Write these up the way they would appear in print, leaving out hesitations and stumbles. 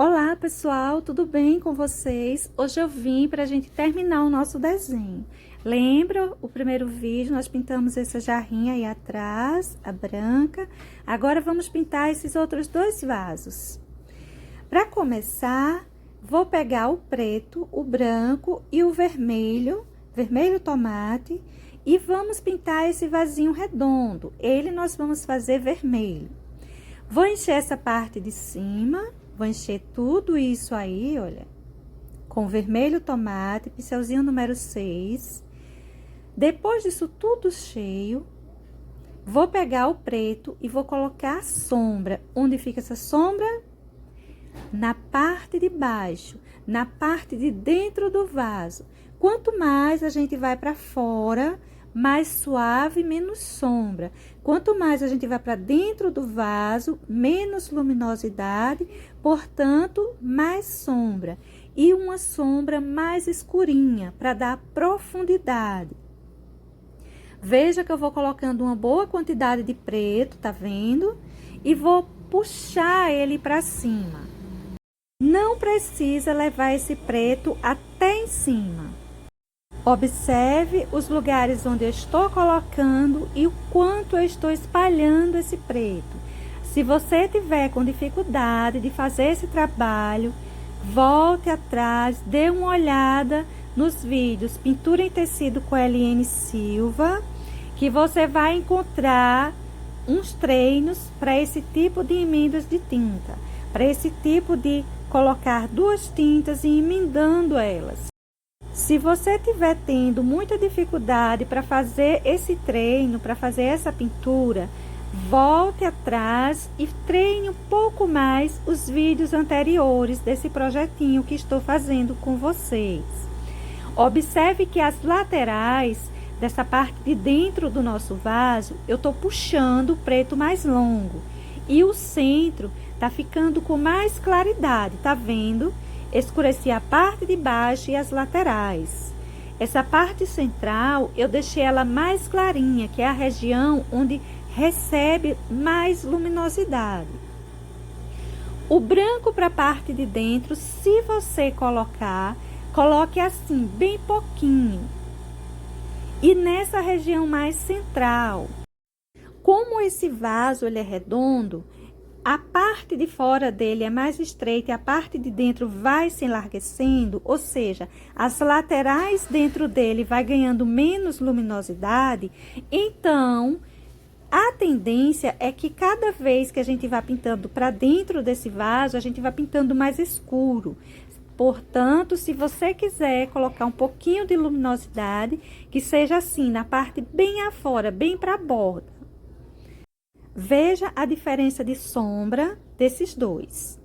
Olá pessoal, tudo bem com vocês? Hoje eu vim para a gente terminar o nosso desenho. Lembra o primeiro vídeo, nós pintamos essa jarrinha aí atrás, a branca. Agora vamos pintar esses outros dois vasos. Para começar, vou pegar o preto, o branco e o vermelho, vermelho tomate, e vamos pintar esse vasinho redondo. Ele nós vamos fazer vermelho. Vou encher essa parte de cima. Vou encher tudo isso aí, olha, com vermelho tomate, pincelzinho número 6. Depois disso tudo cheio, vou pegar o preto e vou colocar a sombra. Onde fica essa sombra? Na parte de baixo, na parte de dentro do vaso. Quanto mais a gente vai para fora, mais suave, menos sombra. Quanto mais a gente vai para dentro do vaso, menos luminosidade, portanto, mais sombra. E uma sombra mais escurinha, para dar profundidade. Veja que eu vou colocando uma boa quantidade de preto, tá vendo? E vou puxar ele para cima. Não precisa levar esse preto até em cima. Observe os lugares onde eu estou colocando e o quanto eu estou espalhando esse preto. Se você tiver com dificuldade de fazer esse trabalho, volte atrás, dê uma olhada nos vídeos Pintura em Tecido com Eliane Silva, que você vai encontrar uns treinos para esse tipo de emendas de tinta, para esse tipo de colocar duas tintas e emendando elas. Se você estiver tendo muita dificuldade para fazer esse treino, para fazer essa pintura, volte atrás e treine um pouco mais os vídeos anteriores desse projetinho que estou fazendo com vocês. Observe que as laterais dessa parte de dentro do nosso vaso, eu estou puxando o preto mais longo. E o centro tá ficando com mais claridade, tá vendo? Escureci a parte de baixo e as laterais. Essa parte central, eu deixei ela mais clarinha, que é a região onde recebe mais luminosidade. O branco para a parte de dentro, se você coloque assim, bem pouquinho. E nessa região mais central. Como esse vaso ele é redondo, a parte de fora dele é mais estreita e a parte de dentro vai se enlarguecendo, ou seja, as laterais dentro dele vai ganhando menos luminosidade. Então, a tendência é que cada vez que a gente vai pintando para dentro desse vaso, a gente vai pintando mais escuro. Portanto, se você quiser colocar um pouquinho de luminosidade, que seja assim, na parte bem afora, bem para a borda. Veja a diferença de sombra desses dois.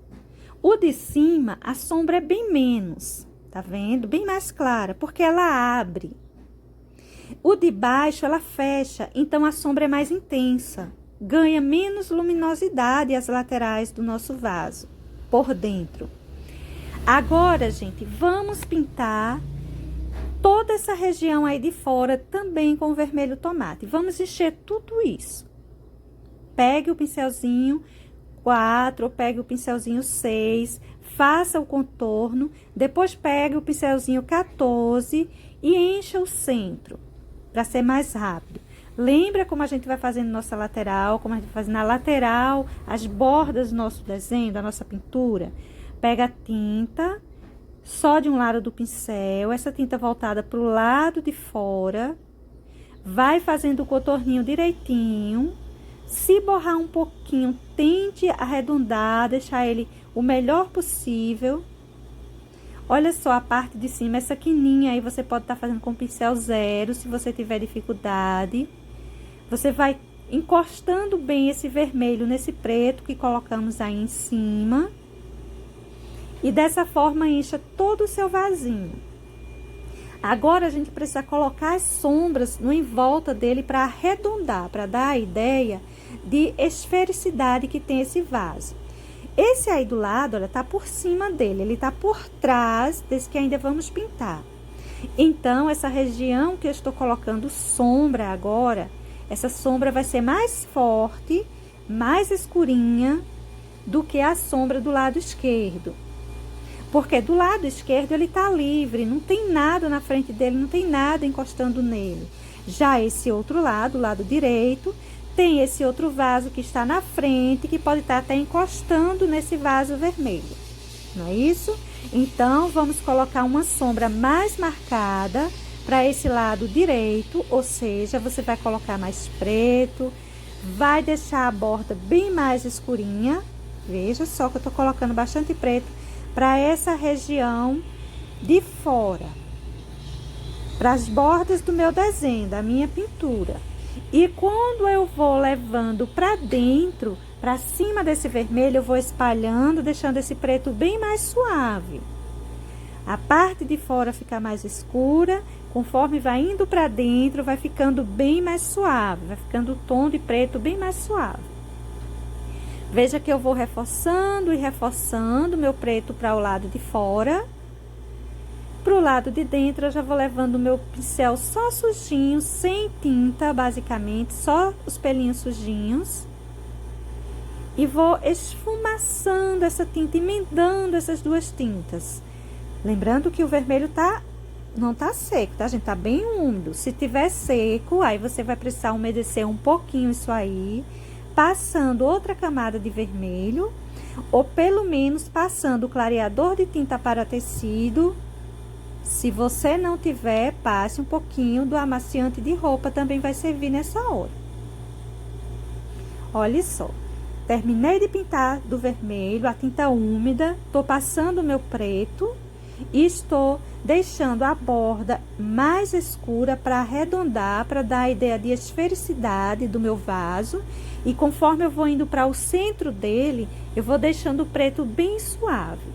O de cima, a sombra é bem menos, tá vendo? Bem mais clara, porque ela abre. O de baixo, ela fecha, então a sombra é mais intensa. Ganha menos luminosidade as laterais do nosso vaso, por dentro. Agora, gente, vamos pintar toda essa região aí de fora também com vermelho tomate. Vamos encher tudo isso. Pegue o pincelzinho 4, ou pegue o pincelzinho 6, faça o contorno, depois pegue o pincelzinho 14 e encha o centro, para ser mais rápido. Lembra como a gente vai fazendo nossa lateral, como a gente vai fazendo na lateral, as bordas do nosso desenho, da nossa pintura? Pega a tinta só de um lado do pincel, essa tinta voltada para o lado de fora, vai fazendo o contorninho direitinho. Se borrar um pouquinho, tente arredondar, deixar ele o melhor possível. Olha só a parte de cima, essa quininha aí você pode estar fazendo com pincel 0, se você tiver dificuldade. Você vai encostando bem esse vermelho nesse preto que colocamos aí em cima. E dessa forma encha todo o seu vasinho. Agora, a gente precisa colocar as sombras no em volta dele para arredondar, para dar a ideia de esfericidade que tem esse vaso. Esse aí do lado, olha, tá por cima dele, ele tá por trás desse que ainda vamos pintar. Então, essa região que eu estou colocando sombra agora, essa sombra vai ser mais forte, mais escurinha, do que a sombra do lado esquerdo. Porque do lado esquerdo ele está livre, não tem nada na frente dele, não tem nada encostando nele. Já esse outro lado, o lado direito, tem esse outro vaso que está na frente, que pode estar até encostando nesse vaso vermelho. Não é isso? Então, vamos colocar uma sombra mais marcada para esse lado direito, ou seja, você vai colocar mais preto, vai deixar a borda bem mais escurinha. Veja só que eu tô colocando bastante preto para essa região de fora, para as bordas do meu desenho, da minha pintura. E quando eu vou levando para dentro, para cima desse vermelho, eu vou espalhando, deixando esse preto bem mais suave. A parte de fora fica mais escura, conforme vai indo para dentro, vai ficando bem mais suave, vai ficando o tom de preto bem mais suave. Veja que eu vou reforçando e reforçando meu preto para o lado de fora. Para o lado de dentro, eu já vou levando o meu pincel só sujinho, sem tinta, basicamente, só os pelinhos sujinhos. E vou esfumaçando essa tinta, emendando essas duas tintas. Lembrando que o vermelho não tá seco, tá, gente? Tá bem úmido. Se tiver seco, aí você vai precisar umedecer um pouquinho isso aí, passando outra camada de vermelho, ou pelo menos passando o clareador de tinta para tecido. Se você não tiver, passe um pouquinho do amaciante de roupa, também vai servir nessa hora. Olha só, terminei de pintar do vermelho, a tinta úmida, tô passando o meu preto e estou deixando a borda mais escura para arredondar, para dar a ideia de esfericidade do meu vaso. E conforme eu vou indo para o centro dele, eu vou deixando o preto bem suave.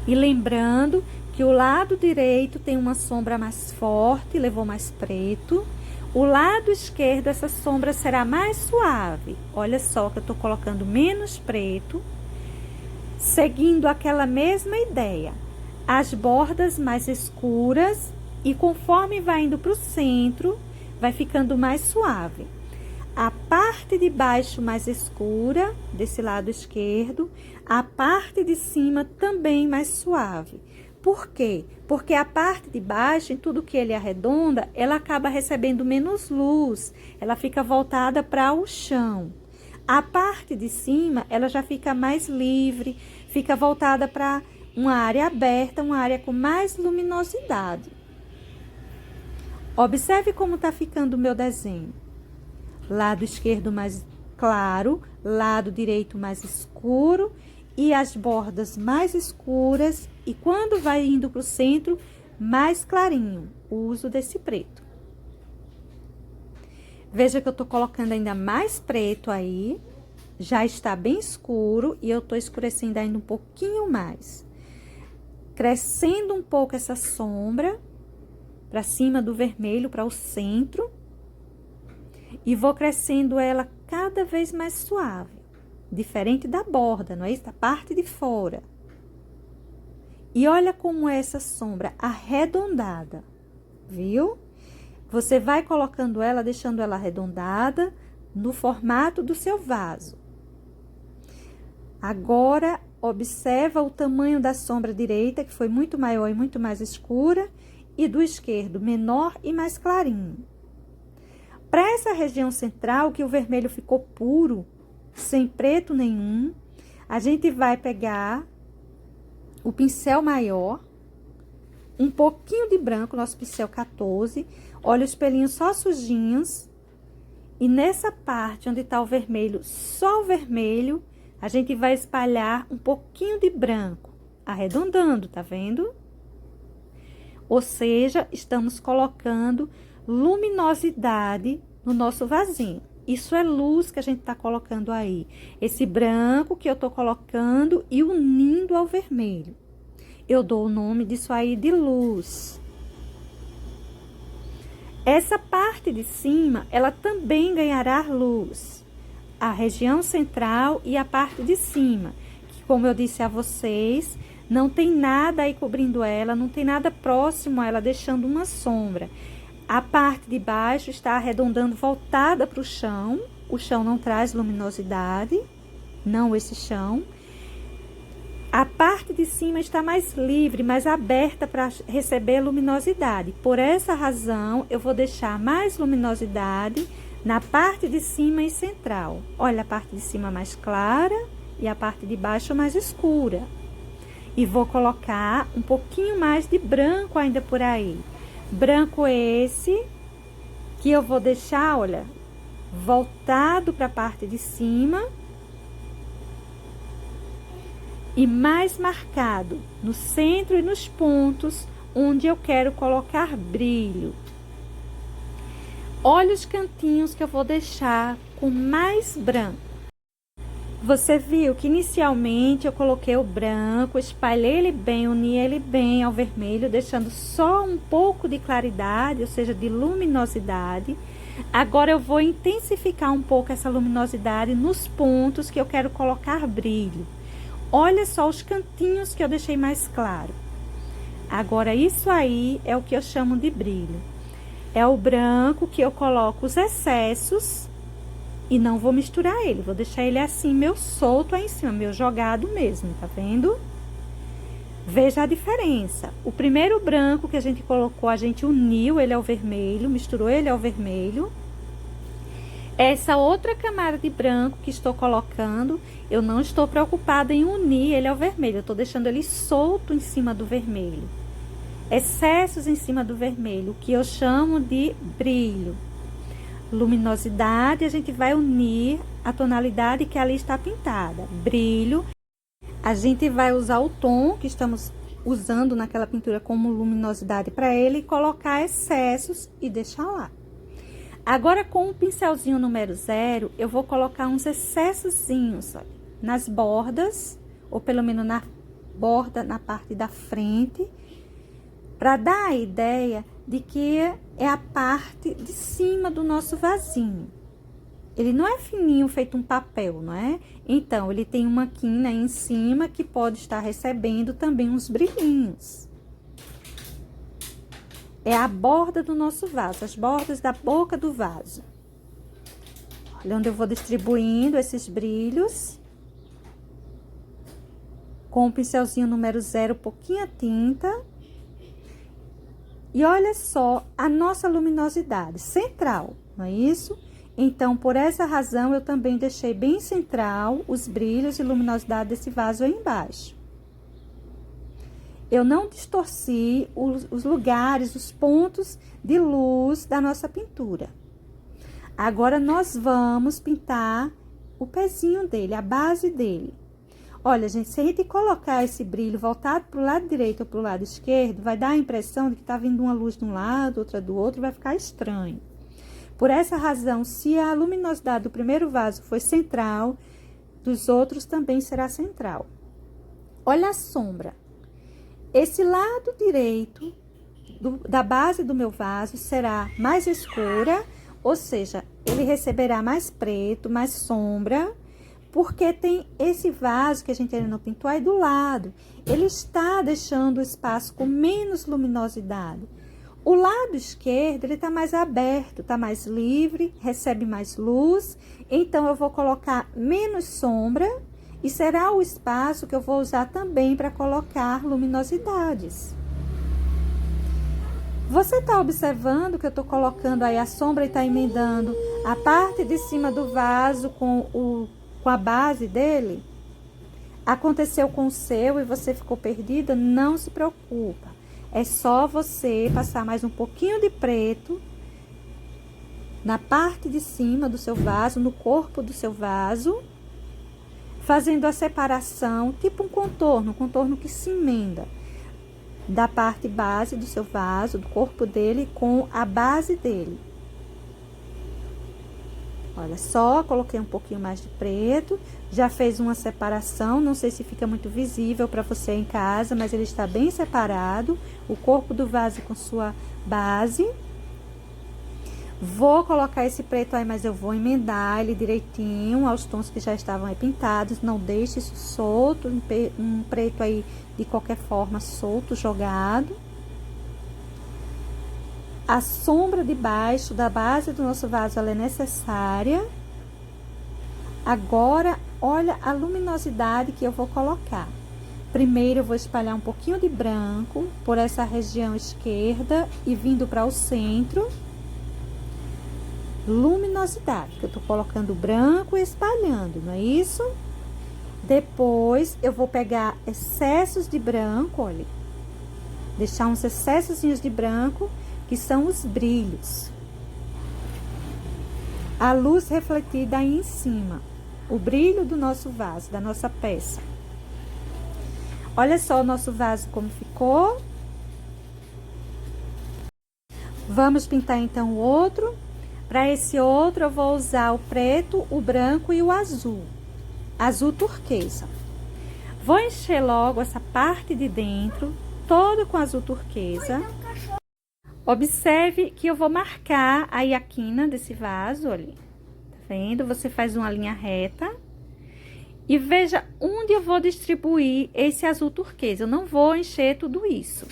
E lembrando que o lado direito tem uma sombra mais forte, levou mais preto. O lado esquerdo, essa sombra será mais suave. Olha só que eu tô colocando menos preto, seguindo aquela mesma ideia. As bordas mais escuras e conforme vai indo para o centro, vai ficando mais suave. A parte de baixo mais escura, desse lado esquerdo, a parte de cima também mais suave. Por quê? Porque a parte de baixo, em tudo que ele arredonda, ela acaba recebendo menos luz, ela fica voltada para o chão. A parte de cima, ela já fica mais livre, fica voltada para uma área aberta, uma área com mais luminosidade. Observe como está ficando o meu desenho. Lado esquerdo mais claro, lado direito mais escuro e as bordas mais escuras. E quando vai indo para o centro, mais clarinho, o uso desse preto. Veja que eu tô colocando ainda mais preto aí, já está bem escuro e eu tô escurecendo ainda um pouquinho mais. Crescendo um pouco essa sombra para cima do vermelho, para o centro. E vou crescendo ela cada vez mais suave, diferente da borda, não é isso? Da parte de fora. E olha como é essa sombra arredondada, viu? Você vai colocando ela, deixando ela arredondada no formato do seu vaso. Agora, observa o tamanho da sombra direita, que foi muito maior e muito mais escura, e do esquerdo, menor e mais clarinho. Para essa região central, que o vermelho ficou puro, sem preto nenhum, a gente vai pegar o pincel maior, um pouquinho de branco, nosso pincel 14, olha os pelinhos só sujinhos, e nessa parte onde está o vermelho, só o vermelho, a gente vai espalhar um pouquinho de branco, arredondando, tá vendo? Ou seja, estamos colocando luminosidade no nosso vasinho. Isso é luz que a gente tá colocando aí. Esse branco que eu tô colocando e unindo ao vermelho. Eu dou o nome disso aí de luz. Essa parte de cima, ela também ganhará luz. A região central e a parte de cima, que como eu disse a vocês, não tem nada aí cobrindo ela, não tem nada próximo a ela, deixando uma sombra. A parte de baixo está arredondando, voltada para o chão não traz luminosidade. não esse chão. A parte de cima está mais livre, mais aberta para receber luminosidade. Por essa razão, eu vou deixar mais luminosidade na parte de cima e central. Olha, a parte de cima mais clara e a parte de baixo mais escura. E vou colocar um pouquinho mais de branco ainda por aí. Branco esse que eu vou deixar, olha, voltado para a parte de cima e mais marcado no centro e nos pontos onde eu quero colocar brilho. Olha os cantinhos que eu vou deixar com mais branco. Você viu que inicialmente eu coloquei o branco, espalhei ele bem, uni ele bem ao vermelho, deixando só um pouco de claridade, ou seja, de luminosidade. Agora eu vou intensificar um pouco essa luminosidade nos pontos que eu quero colocar brilho. Olha só os cantinhos que eu deixei mais claro. Agora isso aí é o que eu chamo de brilho. É o branco que eu coloco os excessos e não vou misturar ele, vou deixar ele assim, meu solto aí em cima, meu jogado mesmo, tá vendo? Veja a diferença. O primeiro branco que a gente colocou, a gente uniu ele ao vermelho, misturou ele ao vermelho. Essa outra camada de branco que estou colocando, eu não estou preocupada em unir ele ao vermelho, eu estou deixando ele solto em cima do vermelho. Excessos em cima do vermelho, o que eu chamo de brilho. Luminosidade, a gente vai unir a tonalidade que ali está pintada. Brilho, a gente vai usar o tom que estamos usando naquela pintura como luminosidade para ele e colocar excessos e deixar lá. Agora, com o pincelzinho número 0, eu vou colocar uns excessozinhos, olha, nas bordas, ou pelo menos na borda, na parte da frente, para dar a ideia de que é a parte de cima do nosso vasinho. Ele não é fininho, feito um papel, não é? Então, ele tem uma quina aí em cima que pode estar recebendo também uns brilhinhos. É a borda do nosso vaso, as bordas da boca do vaso. Olha onde eu vou distribuindo esses brilhos. Com o pincelzinho número 0, pouquinha tinta. E olha só a nossa luminosidade central, não é isso? Então, por essa razão, eu também deixei bem central os brilhos e luminosidade desse vaso aí embaixo. Eu não distorci os lugares, os pontos de luz da nossa pintura. Agora, nós vamos pintar o pezinho dele, a base dele. Olha, gente, se a gente colocar esse brilho voltado para o lado direito ou para o lado esquerdo, vai dar a impressão de que está vindo uma luz de um lado, outra do outro, vai ficar estranho. Por essa razão, se a luminosidade do primeiro vaso foi central, dos outros também será central. Olha a sombra. Esse lado direito da base do meu vaso será mais escura, ou seja, ele receberá mais preto, mais sombra, porque tem esse vaso que a gente ainda não pintou aí do lado. Ele está deixando o espaço com menos luminosidade. O lado esquerdo, ele está mais aberto, está mais livre, recebe mais luz. Então, eu vou colocar menos sombra e será o espaço que eu vou usar também para colocar luminosidades. Você está observando que eu estou colocando aí a sombra e está emendando a parte de cima do vaso com a base dele? Aconteceu com o seu e você ficou perdida? Não se preocupa. É só você passar mais um pouquinho de preto na parte de cima do seu vaso, no corpo do seu vaso, fazendo a separação, tipo um contorno que se emenda da parte base do seu vaso, do corpo dele com a base dele. Olha só, coloquei um pouquinho mais de preto, já fez uma separação, não sei se fica muito visível para você em casa, mas ele está bem separado, o corpo do vaso com sua base. Vou colocar esse preto aí, mas eu vou emendar ele direitinho aos tons que já estavam aí pintados, não deixe isso solto, um preto aí de qualquer forma solto, jogado. A sombra de baixo da base do nosso vaso, ela é necessária. Agora, olha a luminosidade que eu vou colocar. Primeiro, eu vou espalhar um pouquinho de branco por essa região esquerda e vindo para o centro. Luminosidade, que eu tô colocando branco e espalhando, não é isso? Depois, eu vou pegar excessos de branco, olha. Deixar uns excessozinhos de branco, que são os brilhos. A luz refletida aí em cima. O brilho do nosso vaso, da nossa peça. Olha só o nosso vaso como ficou. Vamos pintar então o outro. Para esse outro, eu vou usar o preto, o branco e o azul. Azul turquesa. Vou encher logo essa parte de dentro, todo com azul turquesa. Observe que eu vou marcar aí a quina desse vaso, olha. Tá vendo? Você faz uma linha reta. E veja onde eu vou distribuir esse azul turquesa. Eu não vou encher tudo isso.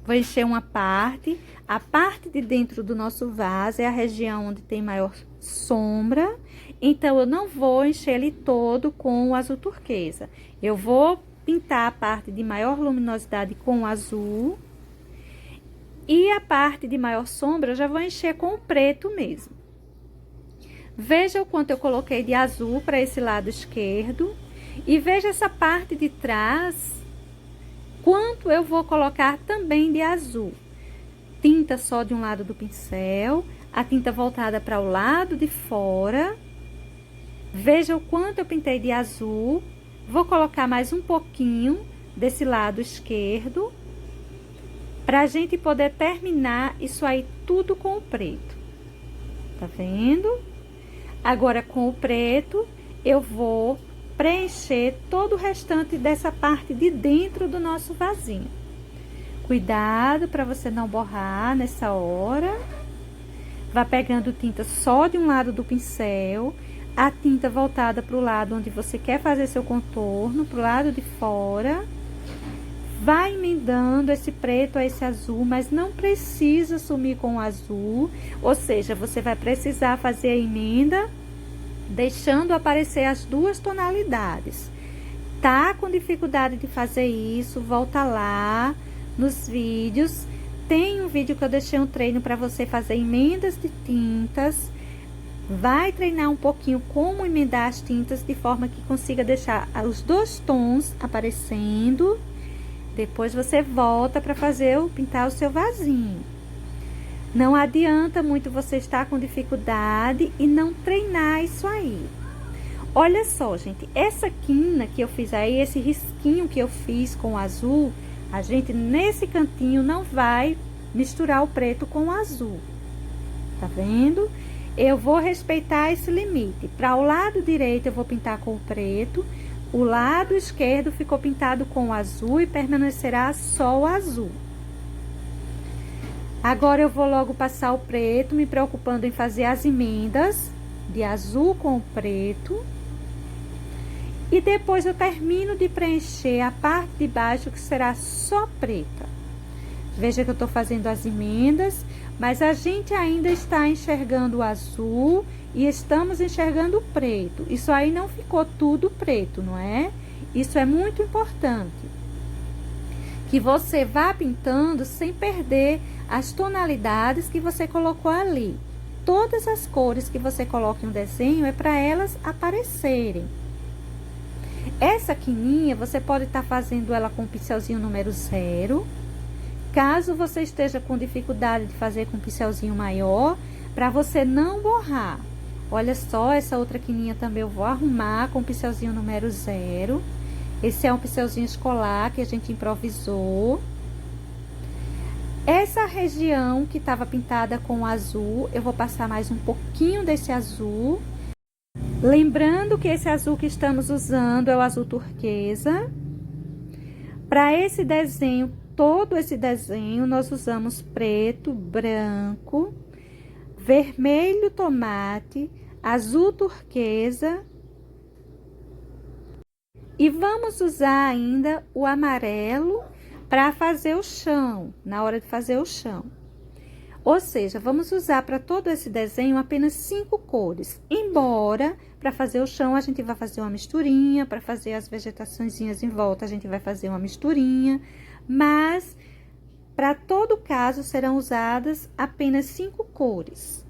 Vou encher uma parte. A parte de dentro do nosso vaso é a região onde tem maior sombra. Então, eu não vou encher ele todo com o azul turquesa. Eu vou pintar a parte de maior luminosidade com o azul. E a parte de maior sombra eu já vou encher com o preto mesmo. Veja o quanto eu coloquei de azul para esse lado esquerdo. E veja essa parte de trás, quanto eu vou colocar também de azul. Tinta só de um lado do pincel, a tinta voltada para o lado de fora. Veja o quanto eu pintei de azul. Vou colocar mais um pouquinho desse lado esquerdo, para a gente poder terminar isso aí tudo com o preto. Tá vendo? Agora, com o preto, eu vou preencher todo o restante dessa parte de dentro do nosso vasinho. Cuidado para você não borrar nessa hora. Vá pegando tinta só de um lado do pincel, a tinta voltada para o lado onde você quer fazer seu contorno, para o lado de fora. Vai emendando esse preto a esse azul, mas não precisa sumir com o azul. Ou seja, você vai precisar fazer a emenda, deixando aparecer as duas tonalidades. Tá com dificuldade de fazer isso? Volta lá nos vídeos. Tem um vídeo que eu deixei um treino para você fazer emendas de tintas. Vai treinar um pouquinho como emendar as tintas, de forma que consiga deixar os dois tons aparecendo. Depois você volta para pintar o seu vasinho. Não adianta muito você estar com dificuldade e não treinar isso aí. Olha só, gente, essa quina que eu fiz aí, esse risquinho que eu fiz com o azul, a gente nesse cantinho não vai misturar o preto com o azul. Tá vendo? Eu vou respeitar esse limite. Para o lado direito eu vou pintar com o preto. O lado esquerdo ficou pintado com o azul e permanecerá só o azul. Agora, eu vou logo passar o preto, me preocupando em fazer as emendas de azul com o preto. E depois eu termino de preencher a parte de baixo, que será só preta. Veja que eu tô fazendo as emendas, mas a gente ainda está enxergando o azul e estamos enxergando o preto. Isso aí não ficou tudo preto, não é? Isso é muito importante. Que você vá pintando sem perder as tonalidades que você colocou ali. Todas as cores que você coloca em um desenho é para elas aparecerem. Essa quininha, você pode estar fazendo ela com o pincelzinho número 0. Caso você esteja com dificuldade de fazer com um pincelzinho maior, para você não borrar. Olha só, essa outra quininha também eu vou arrumar com o pincelzinho número 0. Esse é um pincelzinho escolar que a gente improvisou. Essa região que estava pintada com azul, eu vou passar mais um pouquinho desse azul. Lembrando que esse azul que estamos usando é o azul turquesa. Para esse desenho, todo esse desenho, nós usamos preto, branco, vermelho tomate, azul turquesa. E vamos usar ainda o amarelo para fazer o chão, na hora de fazer o chão. Ou seja, vamos usar para todo esse desenho apenas 5 cores. Embora Para fazer o chão, a gente vai fazer uma misturinha. Para fazer as vegetaçõezinhas em volta, a gente vai fazer uma misturinha. Mas, para todo caso, serão usadas apenas 5 cores.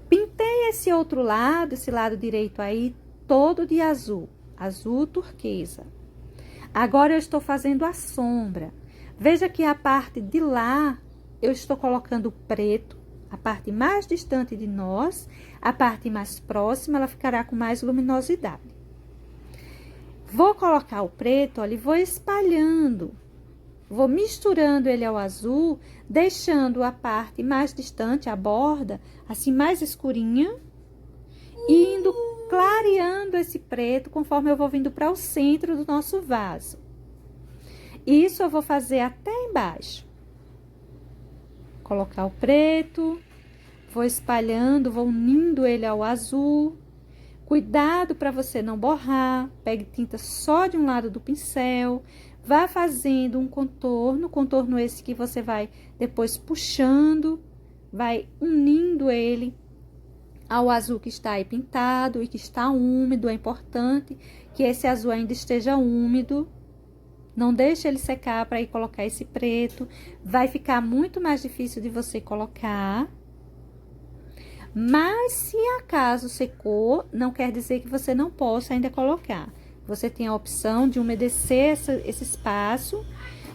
Pintei esse outro lado, esse lado direito aí, todo de azul. Azul turquesa. Agora, eu estou fazendo a sombra. Veja que a parte de lá, eu estou colocando preto. A parte mais distante de nós, a parte mais próxima, ela ficará com mais luminosidade. Vou colocar o preto, olha, e vou espalhando. Vou misturando ele ao azul, deixando a parte mais distante, a borda, assim, mais escurinha. E indo clareando esse preto, conforme eu vou vindo para o centro do nosso vaso. Isso eu vou fazer até embaixo. Colocar o preto, vou espalhando, vou unindo ele ao azul. Cuidado para você não borrar, pegue tinta só de um lado do pincel, vá fazendo um contorno esse que você vai depois puxando, vai unindo ele ao azul que está aí pintado e que está úmido. É importante que esse azul ainda esteja úmido. Não deixe ele secar para ir colocar esse preto. Vai ficar muito mais difícil de você colocar. Mas, se acaso secou, não quer dizer que você não possa ainda colocar. Você tem a opção de umedecer esse espaço,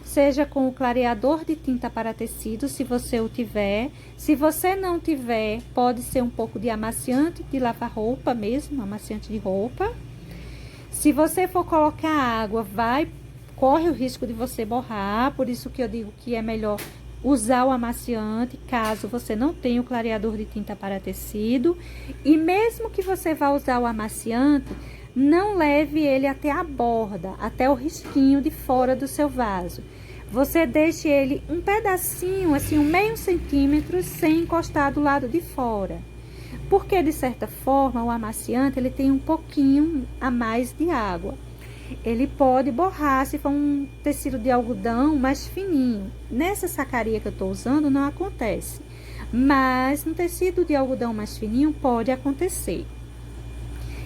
seja com o clareador de tinta para tecido, se você o tiver. Se você não tiver, pode ser um pouco de amaciante de lavar roupa mesmo, amaciante de roupa. Se você for colocar água, corre o risco de você borrar, por isso que eu digo que é melhor usar o amaciante, caso você não tenha o clareador de tinta para tecido. E mesmo que você vá usar o amaciante, não leve ele até a borda, até o risquinho de fora do seu vaso. Você deixe ele um pedacinho, assim, um meio centímetro, sem encostar do lado de fora. Porque, de certa forma, o amaciante, ele tem um pouquinho a mais de água. Ele pode borrar se for um tecido de algodão mais fininho. Nessa sacaria que eu estou usando, não acontece. Mas no tecido de algodão mais fininho, pode acontecer.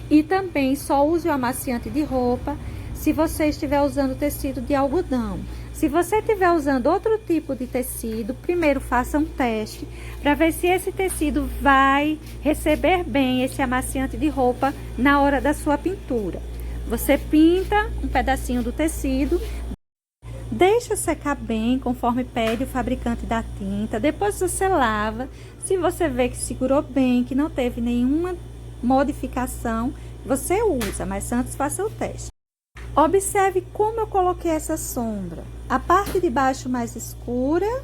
E também só use o amaciante de roupa se você estiver usando tecido de algodão. Se você estiver usando outro tipo de tecido, primeiro faça um teste para ver se esse tecido vai receber bem esse amaciante de roupa na hora da sua pintura. Você pinta um pedacinho do tecido, deixa secar bem, conforme pede o fabricante da tinta. Depois você lava. Se você vê que segurou bem, que não teve nenhuma modificação, você usa, mas antes faça o teste. Observe como eu coloquei essa sombra. A parte de baixo mais escura,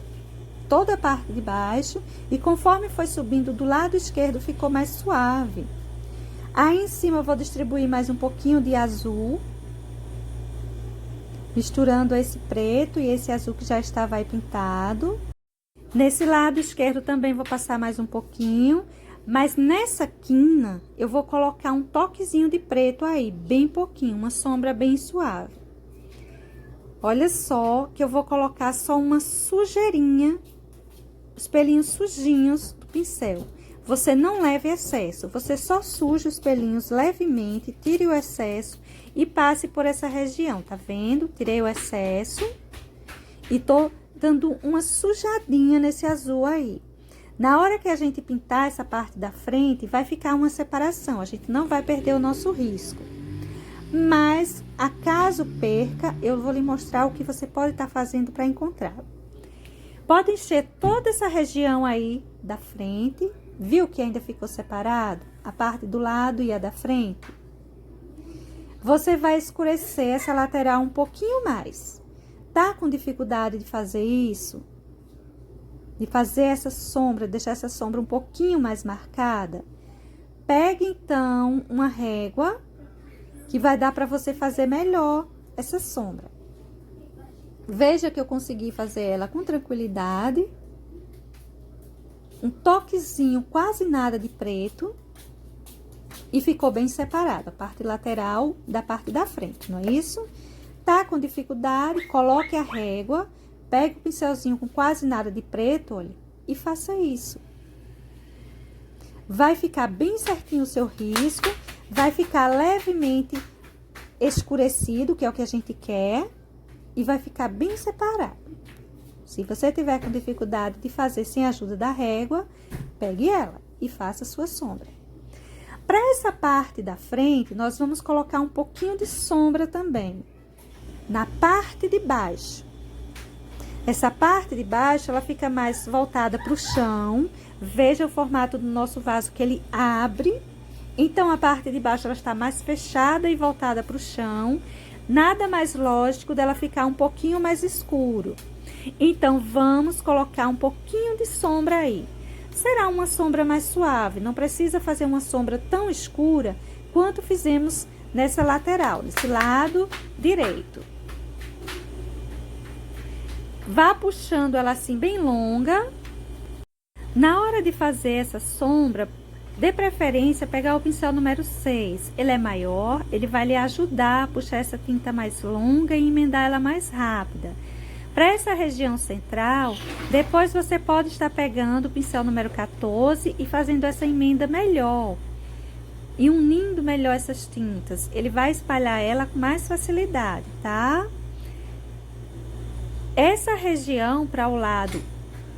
toda a parte de baixo, e conforme foi subindo do lado esquerdo, ficou mais suave. Aí em cima eu vou distribuir mais um pouquinho de azul, misturando esse preto e esse azul que já estava aí pintado. Nesse lado esquerdo também vou passar mais um pouquinho, mas nessa quina eu vou colocar um toquezinho de preto aí, bem pouquinho, uma sombra bem suave. Olha só que eu vou colocar só uma sujeirinha, os pelinhos sujinhos do pincel. Você não leve excesso, você só suja os pelinhos levemente, tire o excesso e passe por essa região, tá vendo? Tirei o excesso e tô dando uma sujadinha nesse azul aí. Na hora que a gente pintar essa parte da frente, vai ficar uma separação, a gente não vai perder o nosso risco. Mas, acaso perca, eu vou lhe mostrar o que você pode estar fazendo para encontrá-lo. Pode encher toda essa região aí da frente. Viu que ainda ficou separado? A parte do lado e a da frente? Você vai escurecer essa lateral um pouquinho mais. Tá com dificuldade de fazer isso? De fazer essa sombra, deixar essa sombra um pouquinho mais marcada? Pegue, então, uma régua que vai dar para você fazer melhor essa sombra. Veja que eu consegui fazer ela com tranquilidade. Um toquezinho, quase nada de preto. E ficou bem separado a parte lateral da parte da frente, não é isso? Tá com dificuldade, coloque a régua, pegue o pincelzinho com quase nada de preto, olha, e faça isso. Vai ficar bem certinho o seu risco. vai ficar levemente escurecido, que é o que a gente quer, e vai ficar bem separado. Se você tiver com dificuldade de fazer sem a ajuda da régua, pegue ela e faça a sua sombra. Para essa parte da frente, nós vamos colocar um pouquinho de sombra também, na parte de baixo. Essa parte de baixo, ela fica mais voltada para o chão. Veja o formato do nosso vaso que ele abre. Então, a parte de baixo, ela está mais fechada e voltada para o chão. Nada mais lógico dela ficar um pouquinho mais escuro. Então, vamos colocar um pouquinho de sombra aí. Será uma sombra mais suave, não precisa fazer uma sombra tão escura quanto fizemos nessa lateral, nesse lado direito. Vá puxando ela assim bem longa. Na hora de fazer essa sombra, de preferência pegar o pincel número 6. Ele é maior, ele vai lhe ajudar a puxar essa tinta mais longa e emendar ela mais rápida. Para essa região central, depois você pode estar pegando o pincel número 14 e fazendo essa emenda melhor. E unindo melhor essas tintas. Ele vai espalhar ela com mais facilidade, tá? Essa região para o lado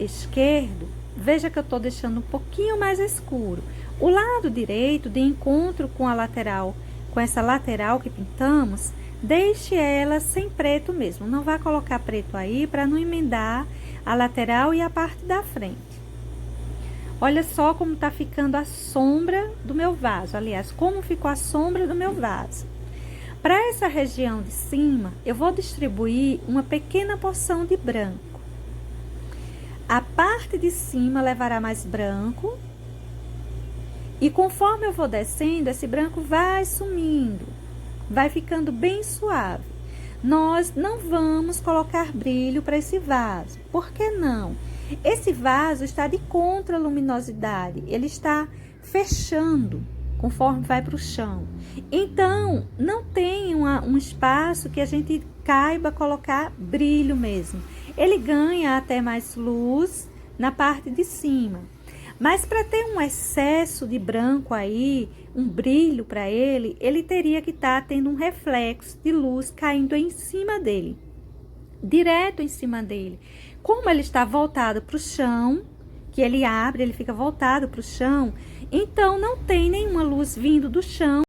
esquerdo, veja que eu tô deixando um pouquinho mais escuro. O lado direito, de encontro com a lateral, com essa lateral que pintamos, deixe ela sem preto mesmo. Não vai colocar preto aí para não emendar a lateral e a parte da frente. Olha só como tá ficando a sombra do meu vaso. Aliás, como ficou a sombra do meu vaso. Para essa região de cima, eu vou distribuir uma pequena porção de branco. A parte de cima levará mais branco. E conforme eu vou descendo, esse branco vai sumindo. Vai ficando bem suave. Nós não vamos colocar brilho para esse vaso. Por que não? Esse vaso está de contra-luminosidade. Ele está fechando conforme vai para o chão. Então, não tem um espaço que a gente caiba colocar brilho mesmo. Ele ganha até mais luz na parte de cima. Mas para ter um excesso de branco aí, um brilho para ele, ele teria que estar tendo um reflexo de luz caindo em cima dele, direto em cima dele. Como ele está voltado para o chão, que ele abre, ele fica voltado para o chão, então não tem nenhuma luz vindo do chão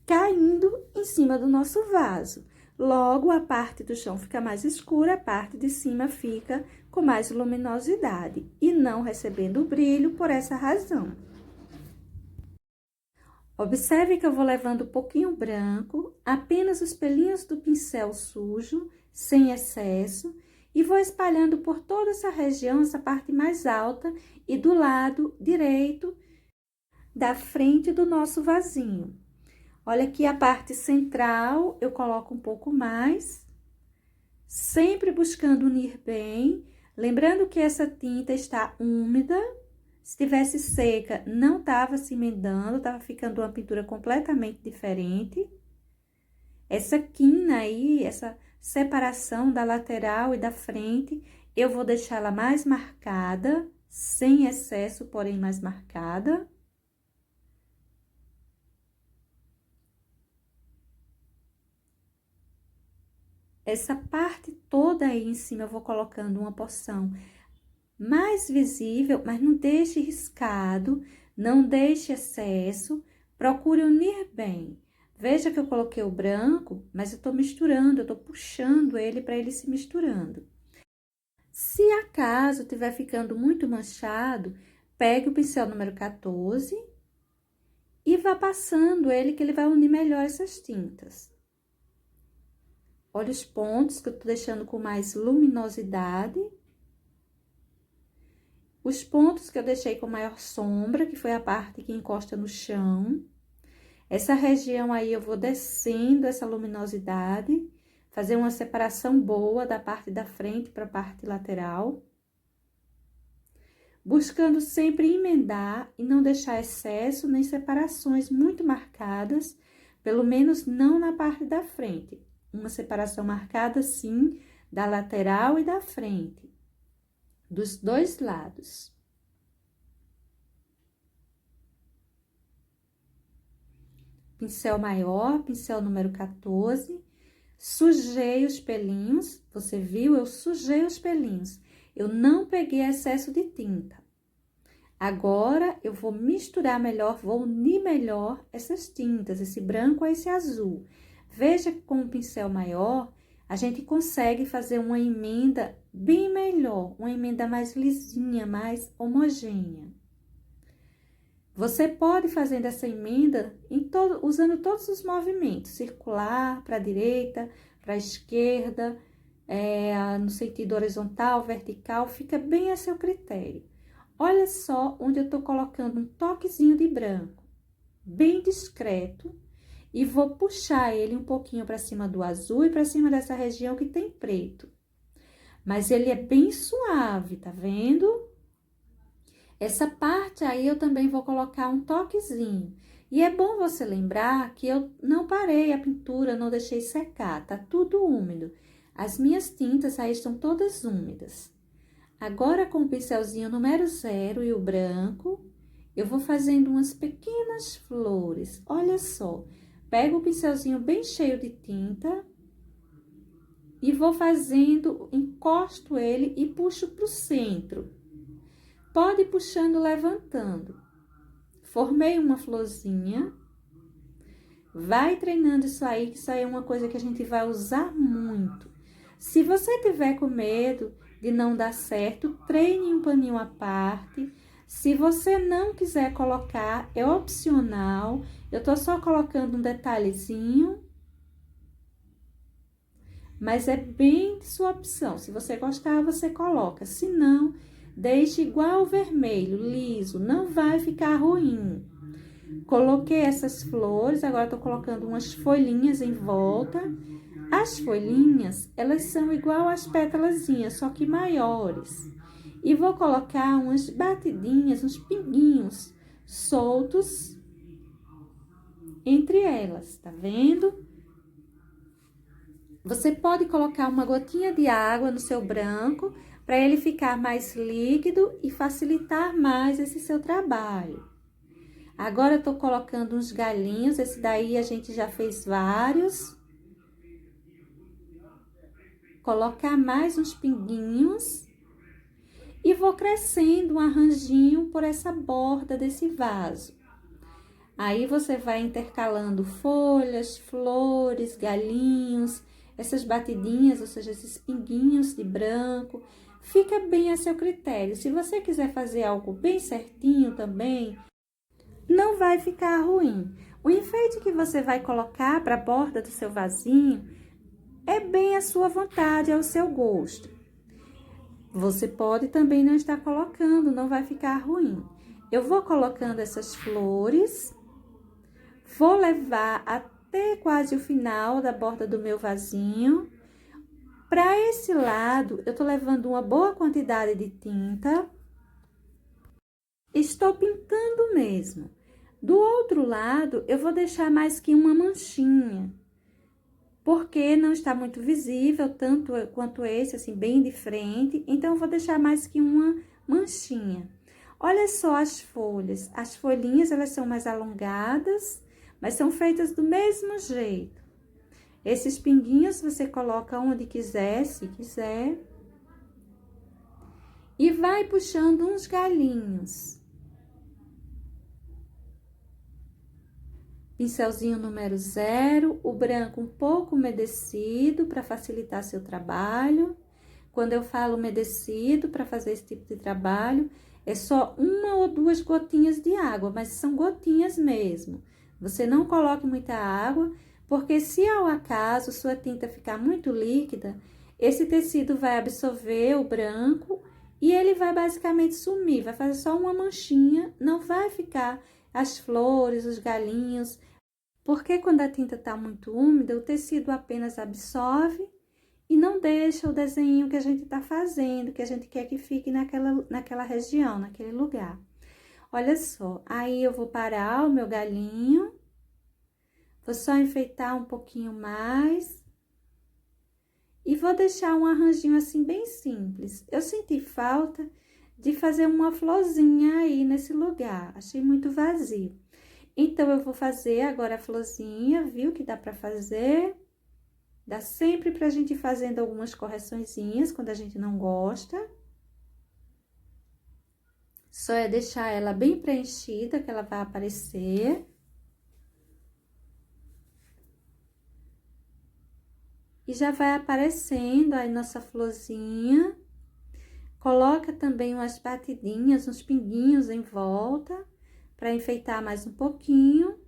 caindo em cima do nosso vaso. Logo, a parte do chão fica mais escura, a parte de cima fica com mais luminosidade e não recebendo brilho por essa razão. Observe que eu vou levando um pouquinho branco, apenas os pelinhos do pincel sujo, sem excesso, e vou espalhando por toda essa região, essa parte mais alta e do lado direito da frente do nosso vasinho. Olha aqui a parte central, eu coloco um pouco mais, sempre buscando unir bem, lembrando que essa tinta está úmida. Se estivesse seca, não estava se emendando, estava ficando uma pintura completamente diferente. Essa quina aí, essa separação da lateral e da frente, eu vou deixar ela mais marcada, sem excesso, porém mais marcada. Essa parte toda aí em cima, eu vou colocando uma porção mais visível, mas não deixe riscado, não deixe excesso, procure unir bem. Veja que eu coloquei o branco, mas eu tô misturando, eu tô puxando ele para ele se misturando. Se acaso estiver ficando muito manchado, pegue o pincel número 14 e vá passando ele, que ele vai unir melhor essas tintas. Olha os pontos que eu tô deixando com mais luminosidade. Os pontos que eu deixei com maior sombra, que foi a parte que encosta no chão. Essa região aí eu vou descendo essa luminosidade, fazer uma separação boa da parte da frente para a parte lateral. Buscando sempre emendar e não deixar excesso nem separações muito marcadas, pelo menos não na parte da frente. Uma separação marcada, sim, da lateral e da frente, dos dois lados. pincel maior, pincel número 14, sujei os pelinhos, você viu? Eu sujei os pelinhos, eu não peguei excesso de tinta. Agora, eu vou misturar melhor, vou unir melhor essas tintas, esse branco a esse azul. Veja que com um pincel maior, a gente consegue fazer uma emenda bem melhor, uma emenda mais lisinha, mais homogênea. Você pode fazer essa emenda usando todos os movimentos, circular para a direita, para a esquerda, no sentido horizontal, vertical, fica bem a seu critério. Olha só onde eu tô colocando um toquezinho de branco, bem discreto, e vou puxar ele um pouquinho para cima do azul e para cima dessa região que tem preto. Mas ele é bem suave, tá vendo? Essa parte aí eu também vou colocar um toquezinho. E é bom você lembrar que eu não parei a pintura, não deixei secar, tá tudo úmido. As minhas tintas aí estão todas úmidas. Agora, com o pincelzinho número 0 e o branco, eu vou fazendo umas pequenas flores. Olha só, pego o pincelzinho bem cheio de tinta e vou fazendo, encosto ele e puxo pro centro. Pode ir puxando, levantando. Formei uma florzinha. Vai treinando isso aí, que isso aí é uma coisa que a gente vai usar muito. Se você tiver com medo de não dar certo, treine um paninho à parte. Se você não quiser colocar, é opcional. Eu tô só colocando um detalhezinho. Mas é bem de sua opção. Se você gostar, você coloca. Se não, deixe igual o vermelho, liso, não vai ficar ruim. Coloquei essas flores, agora tô colocando umas folhinhas em volta. As folhinhas, elas são igual às pétalazinhas, só que maiores. E vou colocar umas batidinhas, uns pinguinhos soltos entre elas, tá vendo? Você pode colocar uma gotinha de água no seu branco para ele ficar mais líquido e facilitar mais esse seu trabalho. Agora, eu tô colocando uns galinhos, esse daí a gente já fez vários. Colocar mais uns pinguinhos e vou crescendo um arranjinho por essa borda desse vaso. Aí, você vai intercalando folhas, flores, galinhos, essas batidinhas, ou seja, esses pinguinhos de branco. Fica bem a seu critério. Se você quiser fazer algo bem certinho também, não vai ficar ruim. O enfeite que você vai colocar para a borda do seu vasinho é bem a sua vontade, ao seu gosto. Você pode também não estar colocando, não vai ficar ruim. Eu vou colocando essas flores, vou levar até quase o final da borda do meu vasinho. Para esse lado, eu tô levando uma boa quantidade de tinta. Estou pintando mesmo. Do outro lado, eu vou deixar mais que uma manchinha, porque não está muito visível, tanto quanto esse, assim, bem de frente. Então, eu vou deixar mais que uma manchinha. Olha só as folhas. As folhinhas, elas são mais alongadas, mas são feitas do mesmo jeito. Esses pinguinhos você coloca onde quiser, se quiser. E vai puxando uns galinhos. Pincelzinho número 0, o branco um pouco umedecido para facilitar seu trabalho. Quando eu falo umedecido para fazer esse tipo de trabalho, é só 1 ou 2 gotinhas de água, mas são gotinhas mesmo. Você não coloque muita água, porque se ao acaso sua tinta ficar muito líquida, esse tecido vai absorver o branco e ele vai basicamente sumir, vai fazer só uma manchinha, não vai ficar as flores, os galinhos, porque quando a tinta está muito úmida, o tecido apenas absorve e não deixa o desenho que a gente está fazendo, que a gente quer que fique naquela região, naquele lugar. Olha só, aí eu vou parar o meu galinho, vou só enfeitar um pouquinho mais e vou deixar um arranjinho assim bem simples. Eu senti falta de fazer uma florzinha aí nesse lugar, achei muito vazio. Então, eu vou fazer agora a florzinha, viu que dá pra fazer? Dá sempre pra gente ir fazendo algumas correçõezinhas quando a gente não gosta. Só é deixar ela bem preenchida, que ela vai aparecer. E já vai aparecendo aí nossa florzinha. Coloca também umas batidinhas, uns pinguinhos em volta, para enfeitar mais um pouquinho.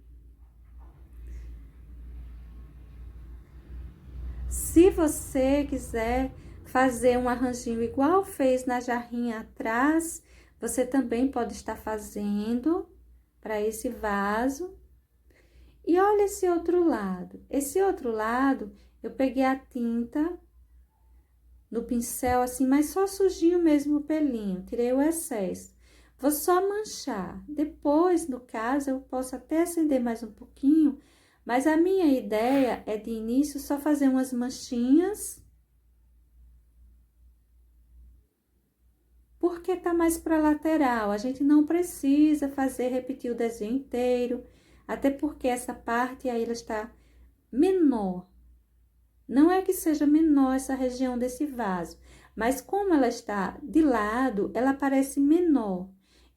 Se você quiser fazer um arranjinho igual fez na jarrinha atrás, você também pode estar fazendo para esse vaso. E olha esse outro lado. Esse outro lado, eu peguei a tinta no pincel, assim, mas só sujinho mesmo o pelinho, tirei o excesso. Vou só manchar. Depois, no caso, eu posso até acender mais um pouquinho, mas a minha ideia é, de início, só fazer umas manchinhas. Porque tá mais pra lateral, a gente não precisa repetir o desenho inteiro, até porque essa parte aí, ela está menor. Não é que seja menor essa região desse vaso, mas como ela está de lado, ela parece menor.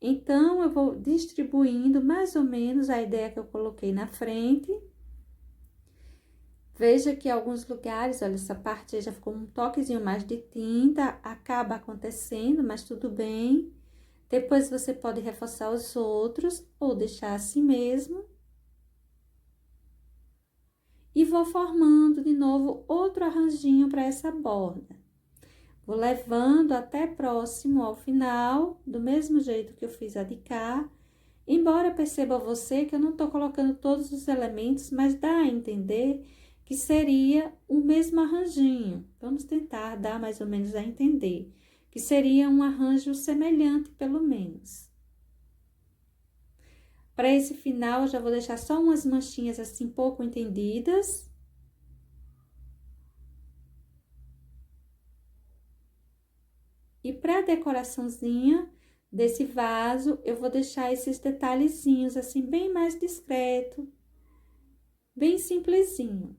Então, eu vou distribuindo mais ou menos a ideia que eu coloquei na frente. Veja que em alguns lugares, olha, essa parte aí já ficou um toquezinho mais de tinta, acaba acontecendo, mas tudo bem. Depois, você pode reforçar os outros ou deixar assim mesmo. E vou formando de novo outro arranjinho para essa borda. Vou levando até próximo ao final, do mesmo jeito que eu fiz a de cá. Embora perceba você que eu não tô colocando todos os elementos, mas dá a entender que seria o mesmo arranjinho. Vamos tentar dar mais ou menos a entender, que seria um arranjo semelhante, pelo menos. Para esse final, eu já vou deixar só umas manchinhas assim, pouco entendidas. E para decoraçãozinha desse vaso, eu vou deixar esses detalhezinhos assim, bem mais discreto, bem simplesinho.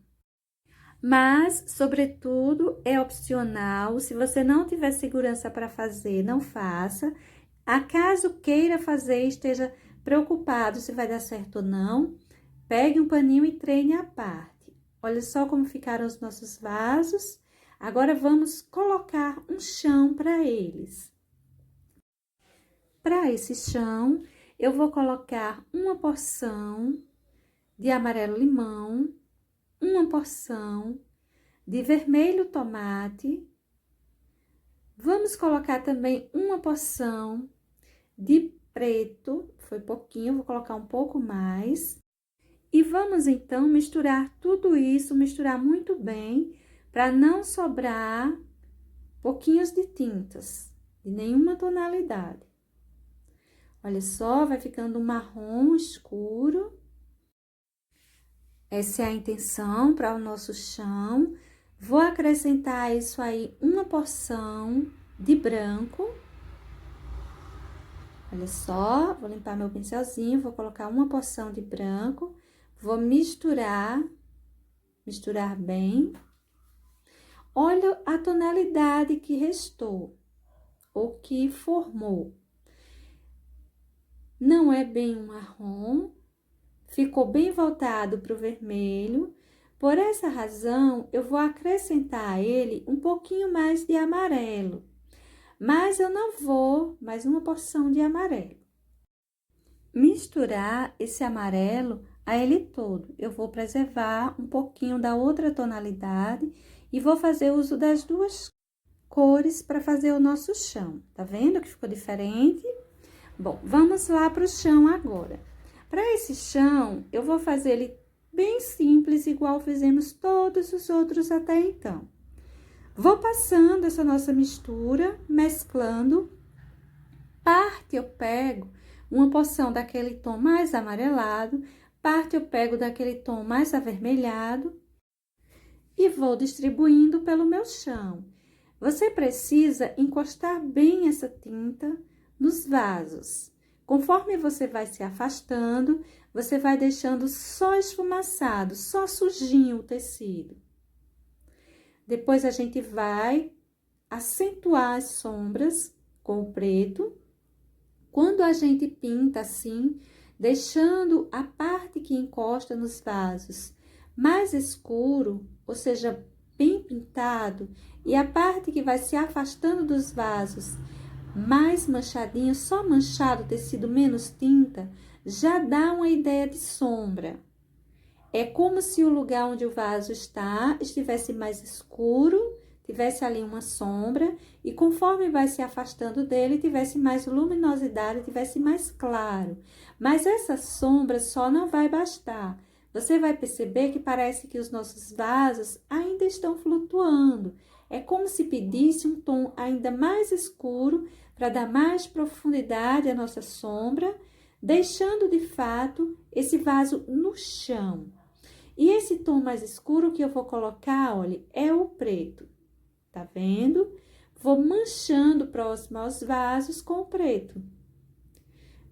Mas, sobretudo, é opcional. Se você não tiver segurança para fazer, não faça. Acaso queira fazer e esteja preocupado se vai dar certo ou não, pegue um paninho e treine a parte. Olha só como ficaram os nossos vasos. Agora, vamos colocar um chão para eles. Para esse chão, eu vou colocar uma porção de amarelo-limão, uma porção de vermelho tomate. Vamos colocar também uma porção de preto, foi pouquinho, vou colocar um pouco mais. E vamos, então, misturar tudo isso, misturar muito bem, para não sobrar pouquinhos de tintas, de nenhuma tonalidade. Olha só, vai ficando um marrom escuro. Essa é a intenção para o nosso chão. Vou acrescentar isso aí, uma porção de branco. Olha só, vou limpar meu pincelzinho, vou colocar uma porção de branco. Vou misturar bem. Olha a tonalidade que restou, ou que formou. Não é bem um marrom, ficou bem voltado para o vermelho. Por essa razão, eu vou acrescentar a ele um pouquinho mais de amarelo. Mas eu não vou mais uma porção de amarelo. Misturar esse amarelo a ele todo. Eu vou preservar um pouquinho da outra tonalidade e vou fazer uso das duas cores para fazer o nosso chão. Tá vendo que ficou diferente? Bom, vamos lá para o chão agora. Para esse chão, eu vou fazer ele bem simples, igual fizemos todos os outros até então. Vou passando essa nossa mistura, mesclando. Parte eu pego uma porção daquele tom mais amarelado, parte eu pego daquele tom mais avermelhado e vou distribuindo pelo meu chão. Você precisa encostar bem essa tinta nos vasos. Conforme você vai se afastando, você vai deixando só esfumaçado, só sujinho o tecido. Depois a gente vai acentuar as sombras com o preto. Quando a gente pinta assim, deixando a parte que encosta nos vasos mais escuro, ou seja, bem pintado, e a parte que vai se afastando dos vasos mais manchadinho, só manchado, tecido menos tinta, já dá uma ideia de sombra. É como se o lugar onde o vaso está estivesse mais escuro, tivesse ali uma sombra, e conforme vai se afastando dele, tivesse mais luminosidade, tivesse mais claro. Mas essa sombra só não vai bastar. Você vai perceber que parece que os nossos vasos ainda estão flutuando. É como se pedisse um tom ainda mais escuro para dar mais profundidade à nossa sombra, deixando de fato esse vaso no chão. E esse tom mais escuro que eu vou colocar, olha, é o preto. Tá vendo? Vou manchando próximo aos vasos com o preto.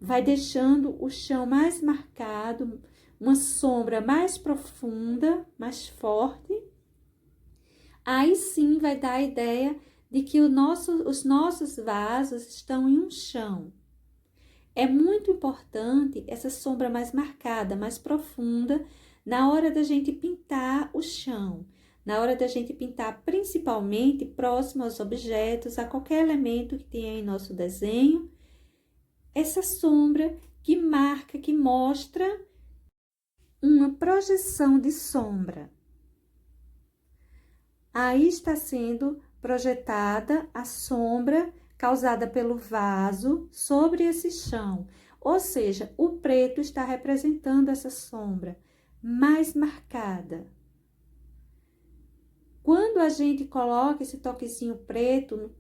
Vai deixando o chão mais marcado, uma sombra mais profunda, mais forte. Aí sim vai dar a ideia de que os nossos vasos estão em um chão. É muito importante essa sombra mais marcada, mais profunda, na hora da gente pintar o chão. Na hora da gente pintar, principalmente próximo aos objetos, a qualquer elemento que tenha em nosso desenho, essa sombra que marca, que mostra uma projeção de sombra. Aí está sendo projetada a sombra causada pelo vaso sobre esse chão. Ou seja, o preto está representando essa sombra mais marcada. Quando a gente coloca esse toquezinho preto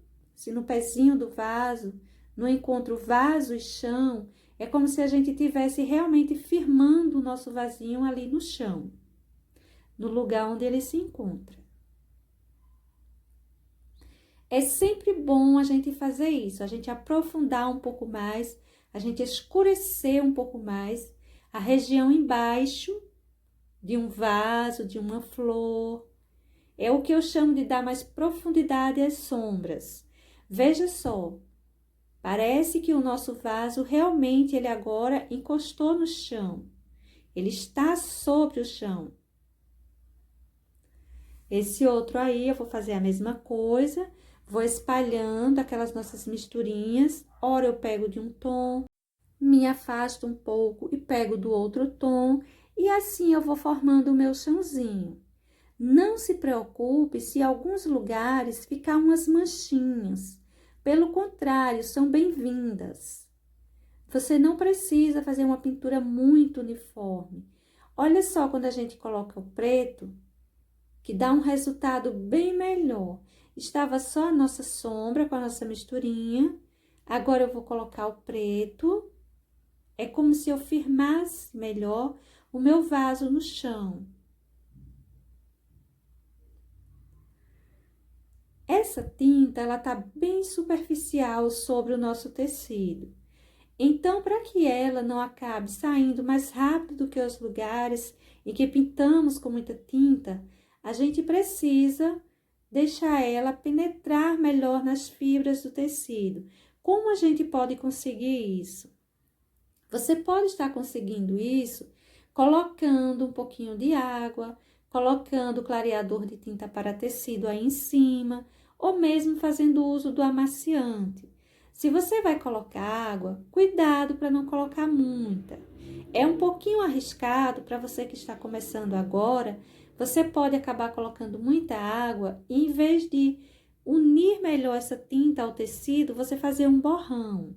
no pezinho do vaso, no encontro vaso e chão, é como se a gente estivesse realmente firmando o nosso vasinho ali no chão, no lugar onde ele se encontra. É sempre bom a gente fazer isso, a gente aprofundar um pouco mais, a gente escurecer um pouco mais a região embaixo de um vaso, de uma flor. É o que eu chamo de dar mais profundidade às sombras. Veja só, parece que o nosso vaso realmente ele agora encostou no chão. Ele está sobre o chão. Esse outro aí eu vou fazer a mesma coisa, vou espalhando aquelas nossas misturinhas. Ora eu pego de um tom, me afasto um pouco e pego do outro tom, e assim eu vou formando o meu chãozinho. Não se preocupe se em alguns lugares ficar umas manchinhas. Pelo contrário, são bem-vindas. Você não precisa fazer uma pintura muito uniforme. Olha só quando a gente coloca o preto, que dá um resultado bem melhor. Estava só a nossa sombra com a nossa misturinha. Agora eu vou colocar o preto. É como se eu firmasse melhor o meu vaso no chão. Essa tinta, ela tá bem superficial sobre o nosso tecido. Então, para que ela não acabe saindo mais rápido do que os lugares em que pintamos com muita tinta, a gente precisa deixar ela penetrar melhor nas fibras do tecido. Como a gente pode conseguir isso? Você pode estar conseguindo isso colocando um pouquinho de água, colocando o clareador de tinta para tecido aí em cima, ou mesmo fazendo uso do amaciante. Se você vai colocar água, cuidado para não colocar muita. É um pouquinho arriscado para você que está começando agora, você pode acabar colocando muita água e em vez de unir melhor essa tinta ao tecido, você fazer um borrão.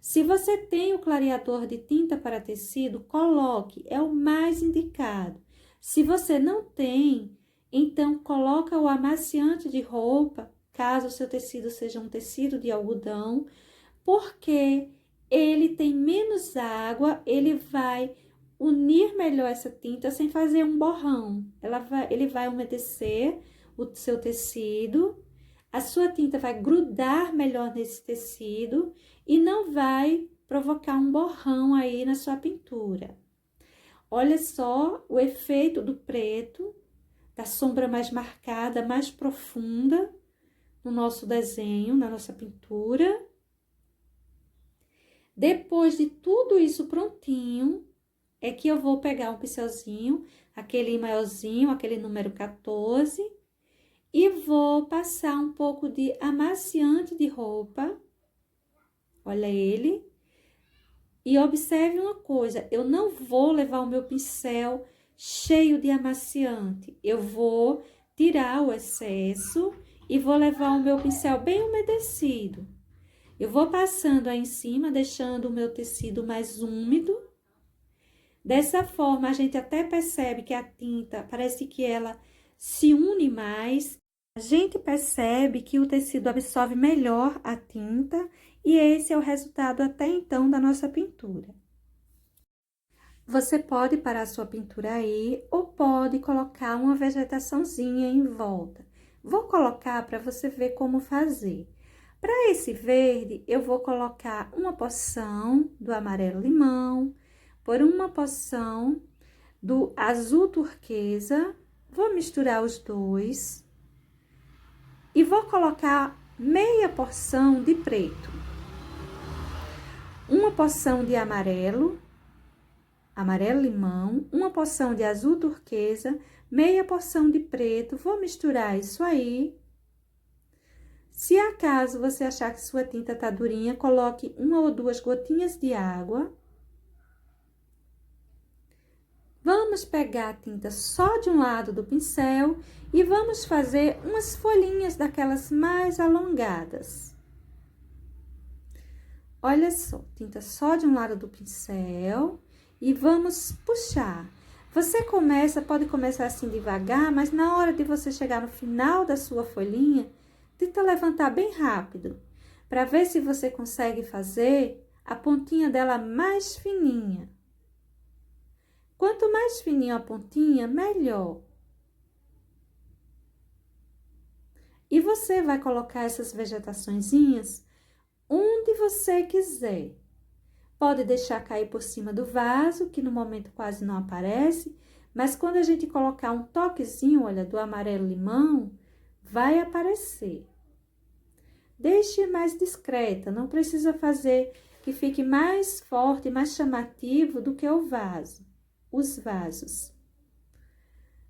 Se você tem o clareador de tinta para tecido, coloque, é o mais indicado. Se você não tem, então coloca o amaciante de roupa, caso o seu tecido seja um tecido de algodão, porque ele tem menos água, ele vai unir melhor essa tinta sem fazer um borrão. Ele vai umedecer o seu tecido, a sua tinta vai grudar melhor nesse tecido e não vai provocar um borrão aí na sua pintura. Olha só o efeito do preto, da sombra mais marcada, mais profunda no nosso desenho, na nossa pintura. Depois de tudo isso prontinho, é que eu vou pegar um pincelzinho, aquele maiorzinho, aquele número 14, e vou passar um pouco de amaciante de roupa. Olha ele. E observe uma coisa, eu não vou levar o meu pincel cheio de amaciante. Eu vou tirar o excesso e vou levar o meu pincel bem umedecido. Eu vou passando aí em cima, deixando o meu tecido mais úmido. Dessa forma, a gente até percebe que a tinta, parece que ela se une mais. A gente percebe que o tecido absorve melhor a tinta e esse é o resultado até então da nossa pintura. Você pode parar a sua pintura aí ou pode colocar uma vegetaçãozinha em volta. Vou colocar para você ver como fazer. Para esse verde, eu vou colocar uma porção do amarelo limão, por uma porção do azul turquesa, vou misturar os dois e vou colocar meia porção de preto, uma porção de amarelo limão, uma porção de azul turquesa, meia porção de preto, vou misturar isso aí. Se acaso você achar que sua tinta tá durinha, coloque uma ou duas gotinhas de água. Vamos pegar a tinta só de um lado do pincel e vamos fazer umas folhinhas daquelas mais alongadas. Olha só, tinta só de um lado do pincel e vamos puxar. Você pode começar assim devagar, mas na hora de você chegar no final da sua folhinha, tenta levantar bem rápido, para ver se você consegue fazer a pontinha dela mais fininha. Quanto mais fininha a pontinha, melhor. E você vai colocar essas vegetaçõezinhas onde você quiser. Pode deixar cair por cima do vaso, que no momento quase não aparece, mas quando a gente colocar um toquezinho, olha, do amarelo limão, vai aparecer. Deixe mais discreta, não precisa fazer que fique mais forte, mais chamativo do que o vaso. Os vasos.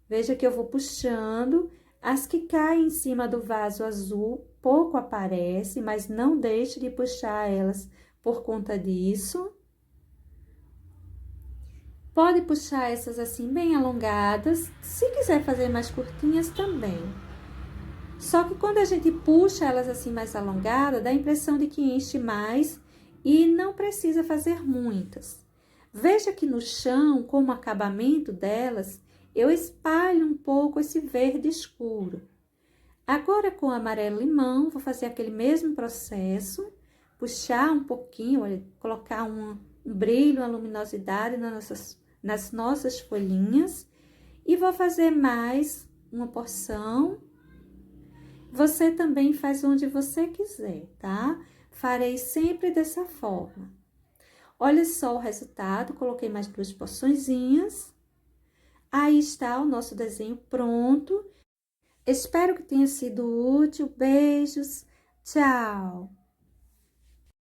Veja que eu vou puxando, as que caem em cima do vaso azul, pouco aparece, mas não deixe de puxar elas por conta disso. Pode puxar essas assim bem alongadas, se quiser fazer mais curtinhas também. Só que quando a gente puxa elas assim mais alongadas, dá a impressão de que enche mais e não precisa fazer muitas. Veja que no chão, como acabamento delas, eu espalho um pouco esse verde escuro. Agora, com o amarelo limão, vou fazer aquele mesmo processo, puxar um pouquinho, olha, colocar um brilho, uma luminosidade nas nossas folhinhas e vou fazer mais uma porção. Você também faz onde você quiser, tá? Farei sempre dessa forma. Olha só o resultado, coloquei mais duas porçõezinhas. Aí está o nosso desenho pronto. Espero que tenha sido útil. Beijos, tchau!